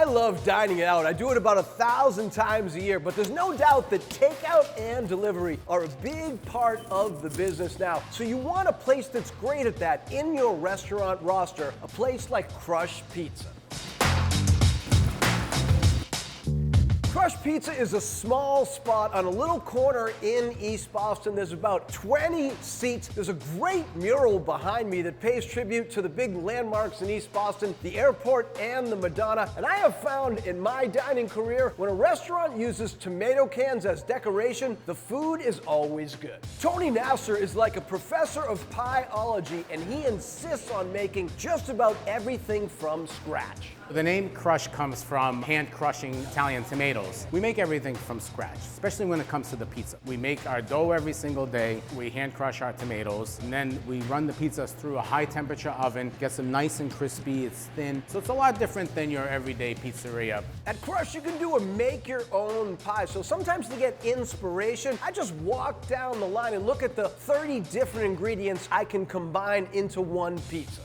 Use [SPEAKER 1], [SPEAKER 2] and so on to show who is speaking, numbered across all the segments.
[SPEAKER 1] love dining out. I do it about 1,000 times a year, but there's no doubt that takeout and delivery are a big part of the business now. So you want a place that's great at that in your restaurant roster, a place like Crush Pizza. Crush Pizza is a small spot on a little corner in East Boston. There's about 20 seats. There's a great mural behind me that pays tribute to the big landmarks in East Boston, the airport and the Madonna. And I have found in my dining career, when a restaurant uses tomato cans as decoration, the food is always good. Tony Nasser is like a professor of pie-ology, and he insists on making just about everything from scratch.
[SPEAKER 2] The name Crush comes from hand crushing Italian tomatoes. We make everything from scratch, especially when it comes to the pizza. We make our dough every single day, we hand crush our tomatoes, and then we run the pizzas through a high temperature oven, gets them nice and crispy, it's thin. So it's a lot different than your everyday pizzeria.
[SPEAKER 1] At Crush, you can do a make your own pie. So sometimes to get inspiration, I just walk down the line and look at the 30 different ingredients I can combine into one pizza.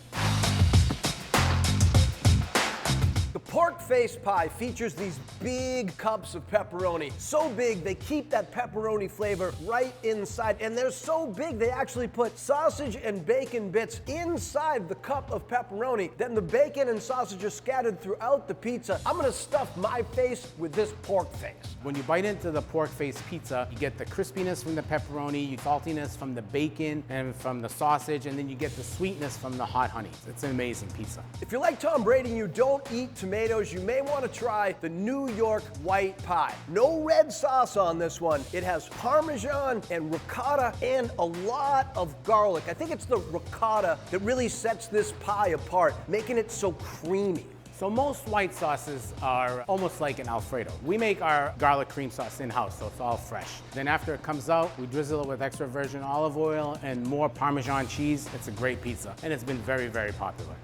[SPEAKER 1] The pork face pie features these big cups of pepperoni. So big, they keep that pepperoni flavor right inside. And they're so big, they actually put sausage and bacon bits inside the cup of pepperoni. Then the bacon and sausage are scattered throughout the pizza. I'm gonna stuff my face with this pork face.
[SPEAKER 2] When you bite into the pork face pizza, you get the crispiness from the pepperoni, saltiness from the bacon and from the sausage, and then you get the sweetness from the hot honey. It's an amazing pizza.
[SPEAKER 1] If you're like Tom Brady and you don't eat tomatoes, you may want to try the New York white pie. No red sauce on this one. It has Parmesan and ricotta and a lot of garlic. I think it's the ricotta that really sets this pie apart, making it so creamy.
[SPEAKER 2] So most white sauces are almost like an Alfredo. We make our garlic cream sauce in-house, so it's all fresh. Then after it comes out, we drizzle it with extra virgin olive oil and more Parmesan cheese. It's a great pizza, and it's been very, very popular.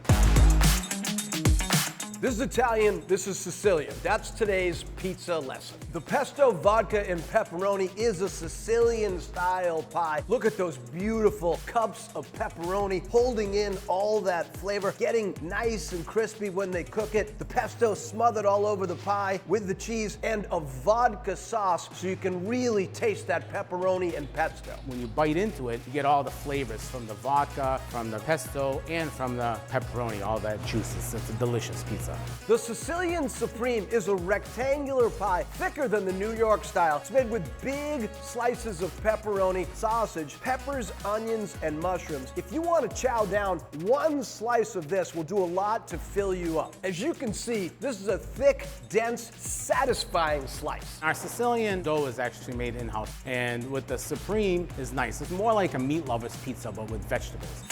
[SPEAKER 1] This is Italian, this is Sicilian. That's today's pizza lesson. The pesto, vodka, and pepperoni is a Sicilian-style pie. Look at those beautiful cups of pepperoni holding in all that flavor, getting nice and crispy when they cook it. The pesto smothered all over the pie with the cheese and a vodka sauce so you can really taste that pepperoni and pesto.
[SPEAKER 2] When you bite into it, you get all the flavors from the vodka, from the pesto, and from the pepperoni, all that juices. It's a delicious pizza.
[SPEAKER 1] The Sicilian Supreme is a rectangular pie, thicker than the New York style. It's made with big slices of pepperoni, sausage, peppers, onions, and mushrooms. If you want to chow down, one slice of this will do a lot to fill you up. As you can see, this is a thick, dense, satisfying slice.
[SPEAKER 2] Our Sicilian dough is actually made in-house, and with the Supreme is nice. It's more like a meat lover's pizza, but with vegetables.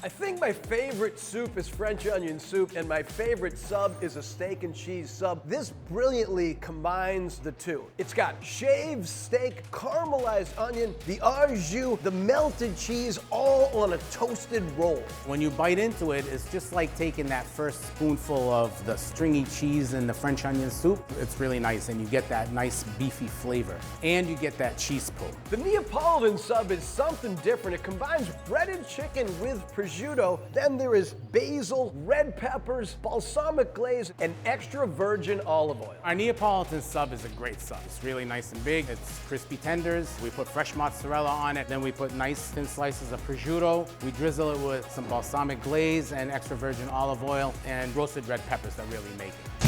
[SPEAKER 1] I think my favorite soup is French onion soup, and my favorite sub is a steak and cheese sub. This brilliantly combines the two. It's got shaved steak, caramelized onion, the au jus, the melted cheese, all on a toasted roll.
[SPEAKER 2] When you bite into it, it's just like taking that first spoonful of the stringy cheese and the French onion soup. It's really nice, and you get that nice beefy flavor, and you get that cheese pull.
[SPEAKER 1] The Neapolitan sub is something different. It combines breaded chicken with prosciutto. Then there is basil, red peppers, balsamic glaze, and extra virgin olive oil.
[SPEAKER 2] Our Neapolitan sub is a great sub. It's really nice and big. It's crispy tenders. We put fresh mozzarella on it. Then we put nice thin slices of prosciutto. We drizzle it with some balsamic glaze and extra virgin olive oil and roasted red peppers that really make it.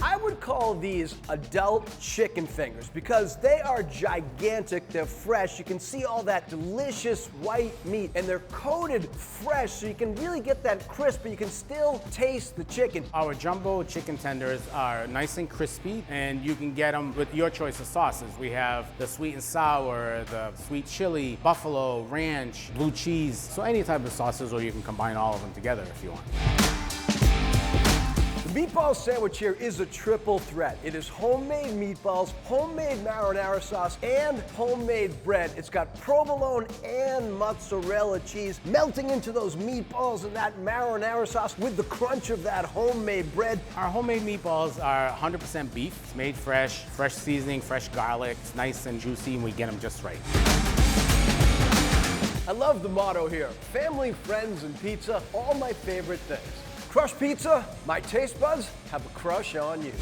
[SPEAKER 1] I would call these adult chicken fingers because they are gigantic, they're fresh, you can see all that delicious white meat, and they're coated fresh so you can really get that crisp, but you can still taste the chicken.
[SPEAKER 2] Our jumbo chicken tenders are nice and crispy, and you can get them with your choice of sauces. We have the sweet and sour, the sweet chili, buffalo, ranch, blue cheese, so any type of sauces, or you can combine all of them together if you want.
[SPEAKER 1] The meatball sandwich here is a triple threat. It is homemade meatballs, homemade marinara sauce, and homemade bread. It's got provolone and mozzarella cheese melting into those meatballs and that marinara sauce with the crunch of that homemade bread.
[SPEAKER 2] Our homemade meatballs are 100% beef. It's made fresh, fresh seasoning, fresh garlic. It's nice and juicy, and we get them just right.
[SPEAKER 1] I love the motto here. Family, friends, and pizza, all my favorite things. Crushed pizza, my taste buds have a crush on you.